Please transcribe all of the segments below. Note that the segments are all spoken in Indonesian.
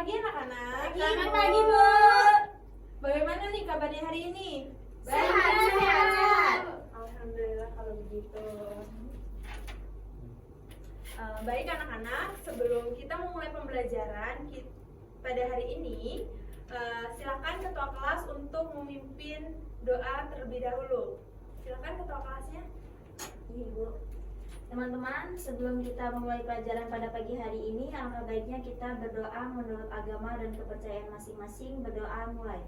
pagi anak-anak. Selamat pagi, Bu. Bagaimana nih kabarnya hari ini? Sehat. Alhamdulillah kalau begitu. Baik anak-anak, sebelum kita memulai pembelajaran pada hari ini, silakan ketua kelas untuk memimpin doa terlebih dahulu. Silakan ketua kelasnya. Iya, Bu. Teman-teman, sebelum kita memulai pelajaran pada pagi hari ini, alangkah baiknya kita berdoa menurut agama dan kepercayaan masing-masing. Berdoa mulai.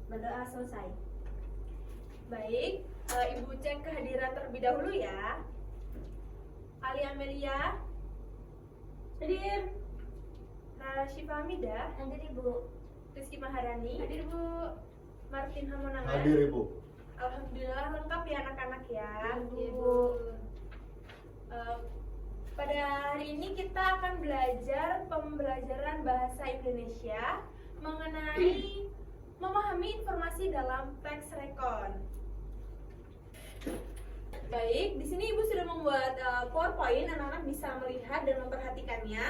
Berdoa selesai. Baik, Ibu cek kehadiran terlebih dahulu ya. Ali Amelia, Hadir. Rara Syifa Hamida, Hadir, Ibu. Rizky Maharani, hadir Bu. Martin Hamonangan, Hadir Ibu. Alhamdulillah lengkap ya anak-anak ya. Iya, Bu. Pada hari ini kita akan belajar pembelajaran bahasa Indonesia mengenai memahami informasi dalam teks rekon. Baik, di sini Ibu sudah membuat PowerPoint, anak-anak bisa melihat dan memperhatikannya.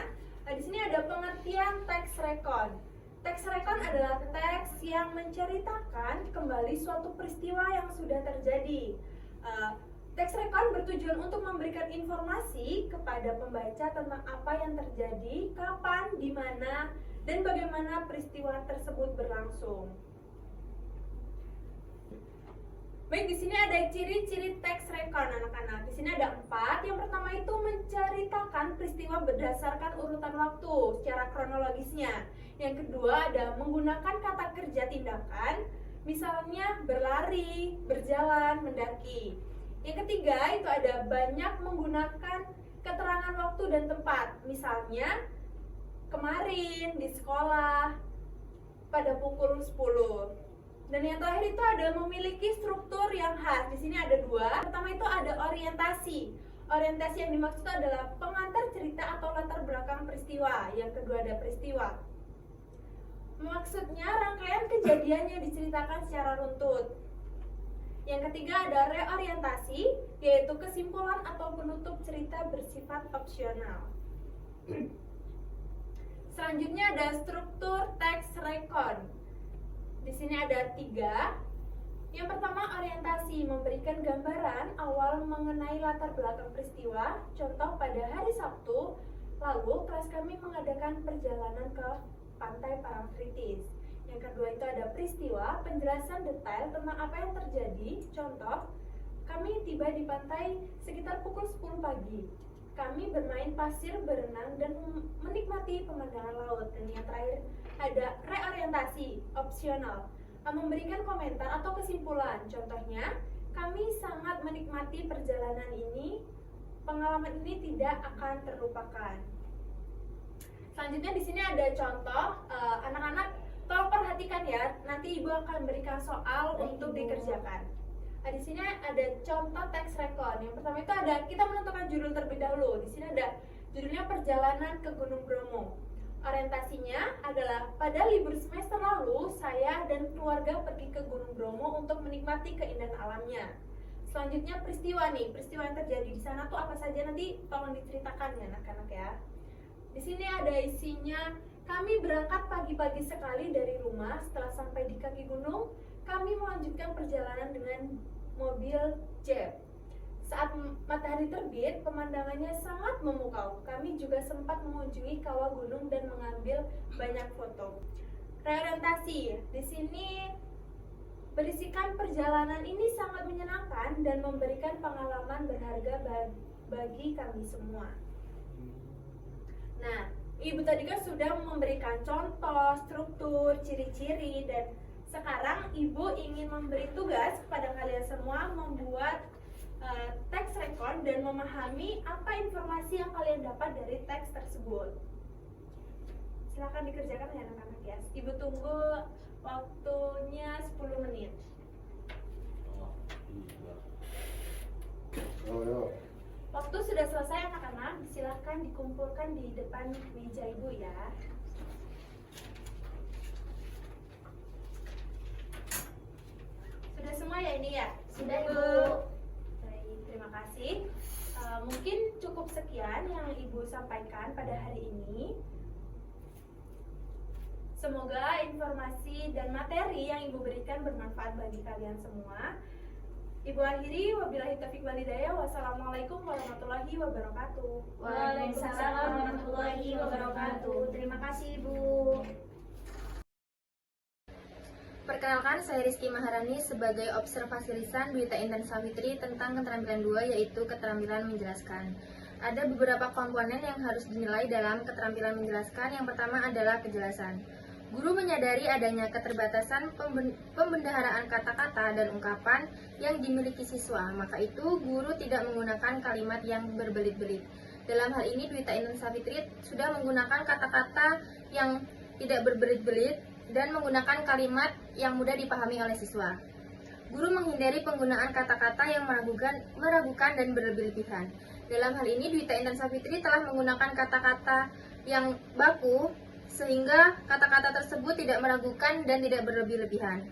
Di sini ada pengertian teks rekon. Teks rekon adalah teks yang menceritakan kembali suatu peristiwa yang sudah terjadi. Teks rekon bertujuan untuk memberikan informasi kepada pembaca tentang apa yang terjadi, kapan, di mana, dan bagaimana peristiwa tersebut berlangsung. Baik, di sini ada ciri-ciri teks rekon anak-anak. Di sini ada 4. Yang pertama itu menceritakan peristiwa berdasarkan urutan waktu secara kronologisnya. Yang kedua ada menggunakan kata kerja tindakan, misalnya berlari, berjalan, mendaki. Yang ketiga itu ada banyak menggunakan keterangan waktu dan tempat, misalnya kemarin di sekolah pada pukul 10. Dan yang terakhir itu ada memiliki struktur yang khas. Di sini ada 2. Pertama itu ada orientasi. Orientasi yang dimaksud adalah pengantar cerita atau latar belakang peristiwa. Yang kedua ada peristiwa. Maksudnya rangkaian kejadian yang diceritakan secara runtut. Yang ketiga ada reorientasi, yaitu kesimpulan atau penutup cerita bersifat opsional. Selanjutnya ada struktur teks rekon. Di sini ada 3. Yang pertama orientasi, memberikan gambaran awal mengenai latar belakang peristiwa. Contoh pada hari Sabtu lalu kelas kami mengadakan perjalanan ke pantai Parangtritis. Yang kedua itu ada peristiwa, penjelasan detail tentang apa yang terjadi. Contoh, kami tiba di pantai sekitar pukul 10 pagi. Kami bermain pasir, berenang, dan menikmati pemandangan laut. Dan yang terakhir ada reorientasi, opsional, memberikan komentar atau kesimpulan. Contohnya, kami sangat menikmati perjalanan ini. Pengalaman ini tidak akan terlupakan. Selanjutnya di sini ada contoh, anak-anak tolong perhatikan ya. Nanti Ibu akan berikan soal untuk dikerjakan. Di sini ada contoh teks rekon. Yang pertama itu ada kita menentukan judul terlebih dahulu. Di sini ada judulnya perjalanan ke Gunung Bromo. Orientasinya adalah pada libur semester lalu saya dan keluarga pergi ke Gunung Bromo untuk menikmati keindahan alamnya. Selanjutnya peristiwa nih, peristiwa yang terjadi di sana tuh apa saja nanti tolong diceritakan ya anak-anak ya. Di sini ada isinya, kami berangkat pagi-pagi sekali dari rumah. Setelah sampai di kaki gunung, kami melanjutkan perjalanan dengan mobil Jeep. Saat matahari terbit, pemandangannya sangat memukau. Kami juga sempat mengunjungi kawah gunung dan mengambil banyak foto. Reorientasi, di sini berisikan perjalanan ini sangat menyenangkan dan memberikan pengalaman berharga bagi kami semua. Nah, Ibu tadi kan sudah memberikan contoh, struktur, ciri-ciri, dan sekarang Ibu ingin memberi tugas kepada kalian semua membuat teks rekon dan memahami apa informasi yang kalian dapat dari teks tersebut. Silakan dikerjakan ya anak-anak ya. Ibu tunggu waktunya 10 menit. Waktu sudah selesai anak-anak, silakan dikumpulkan di depan meja Ibu ya. Sudah semua ya ini ya? Sudah, Ibu. Baik, terima kasih. Mungkin cukup sekian yang Ibu sampaikan pada hari ini. Semoga informasi dan materi yang Ibu berikan bermanfaat bagi kalian semua. Ibu akhiri, wabillahi taufiq wal hidayah. Wassalamualaikum warahmatullahi wabarakatuh. Waalaikumsalam warahmatullahi wabarakatuh. Terima kasih Ibu. Perkenalkan, saya Rizky Maharani sebagai observasi lisan Dwita Intan Savitri tentang keterampilan 2, yaitu keterampilan menjelaskan. Ada beberapa komponen yang harus dinilai dalam keterampilan menjelaskan. Yang pertama adalah kejelasan. Guru menyadari adanya keterbatasan pembendaharaan kata-kata dan ungkapan yang dimiliki siswa, maka itu guru tidak menggunakan kalimat yang berbelit-belit. Dalam hal ini, Dwita Intan Savitri sudah menggunakan kata-kata yang tidak berbelit-belit dan menggunakan kalimat yang mudah dipahami oleh siswa. Guru menghindari penggunaan kata-kata yang meragukan dan berlebihan. Dalam hal ini, Dwita Intan Savitri telah menggunakan kata-kata yang baku, sehingga kata-kata tersebut tidak meragukan dan tidak berlebih-lebihan.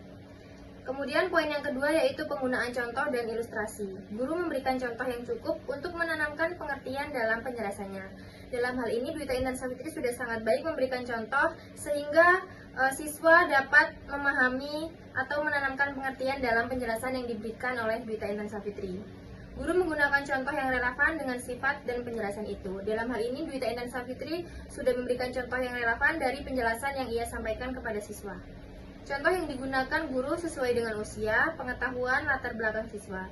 Kemudian poin yang kedua yaitu penggunaan contoh dan ilustrasi. Guru memberikan contoh yang cukup untuk menanamkan pengertian dalam penjelasannya. Dalam hal ini, Dwita Intan Savitri sudah sangat baik memberikan contoh sehingga siswa dapat memahami atau menanamkan pengertian dalam penjelasan yang diberikan oleh Dwita Intan Savitri. Guru menggunakan contoh yang relevan dengan sifat dan penjelasan itu. Dalam hal ini, Dwita Intan Savitri sudah memberikan contoh yang relevan dari penjelasan yang ia sampaikan kepada siswa. Contoh yang digunakan guru sesuai dengan usia, pengetahuan, latar belakang siswa.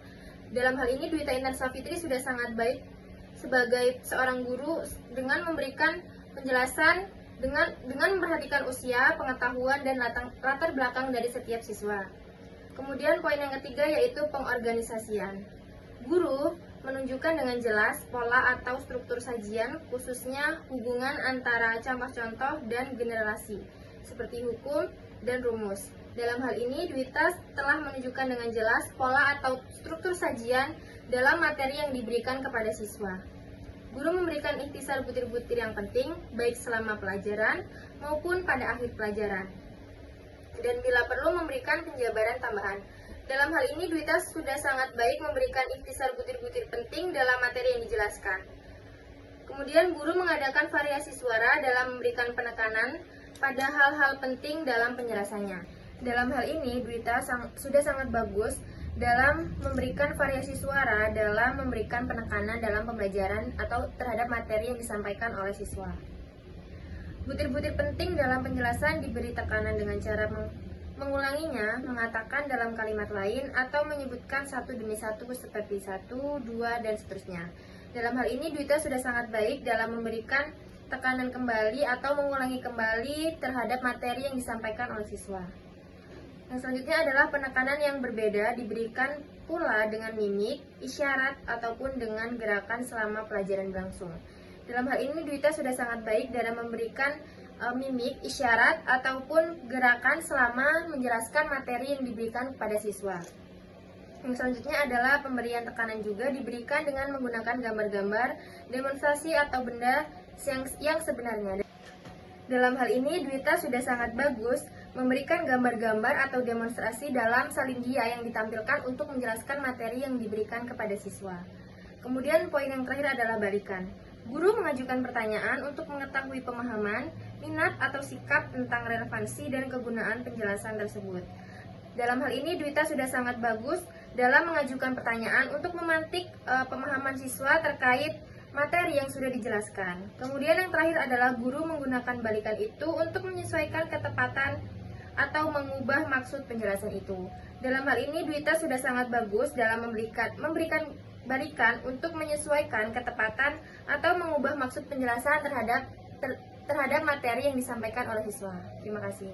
Dalam hal ini, Dwita Intan Savitri sudah sangat baik sebagai seorang guru dengan memberikan penjelasan dengan memperhatikan usia, pengetahuan, dan latar belakang dari setiap siswa. Kemudian poin yang ketiga yaitu pengorganisasian. Guru menunjukkan dengan jelas pola atau struktur sajian, khususnya hubungan antara contoh-contoh dan generasi, seperti hukum dan rumus. Dalam hal ini, Dwita telah menunjukkan dengan jelas pola atau struktur sajian dalam materi yang diberikan kepada siswa. Guru memberikan ikhtisar butir-butir yang penting, baik selama pelajaran maupun pada akhir pelajaran. Dan bila perlu memberikan penjabaran tambahan. Dalam hal ini, Dwita sudah sangat baik memberikan ikhtisar butir-butir penting dalam materi yang dijelaskan. Kemudian, guru mengadakan variasi suara dalam memberikan penekanan pada hal-hal penting dalam penjelasannya. Dalam hal ini, Dwita sudah sangat bagus dalam memberikan variasi suara dalam memberikan penekanan dalam pembelajaran atau terhadap materi yang disampaikan oleh siswa. Butir-butir penting dalam penjelasan diberi tekanan dengan cara mengulanginya, mengatakan dalam kalimat lain, atau menyebutkan satu demi satu seperti 1, 2, dan seterusnya. Dalam hal ini, Dwita sudah sangat baik dalam memberikan tekanan kembali atau mengulangi kembali terhadap materi yang disampaikan oleh siswa. Yang selanjutnya adalah penekanan yang berbeda diberikan pula dengan mimik, isyarat, ataupun dengan gerakan selama pelajaran berlangsung. Dalam hal ini, Dwita sudah sangat baik dalam memberikan mimik, isyarat, ataupun gerakan selama menjelaskan materi yang diberikan kepada siswa. Yang selanjutnya adalah pemberian tekanan juga diberikan dengan menggunakan gambar-gambar, demonstrasi, atau benda yang sebenarnya. Dalam hal ini, Dwita sudah sangat bagus memberikan gambar-gambar atau demonstrasi dalam salindia yang ditampilkan untuk menjelaskan materi yang diberikan kepada siswa. Kemudian poin yang terakhir adalah balikan. Guru mengajukan pertanyaan untuk mengetahui pemahaman, minat, atau sikap tentang relevansi dan kegunaan penjelasan tersebut. Dalam hal ini, Dwita sudah sangat bagus dalam mengajukan pertanyaan untuk memantik pemahaman siswa terkait materi yang sudah dijelaskan. Kemudian yang terakhir adalah guru menggunakan balikan itu untuk menyesuaikan ketepatan atau mengubah maksud penjelasan itu. Dalam hal ini, Dwita sudah sangat bagus dalam memberikan balikan untuk menyesuaikan ketepatan atau mengubah maksud penjelasan terhadap materi yang disampaikan oleh siswa. Terima kasih.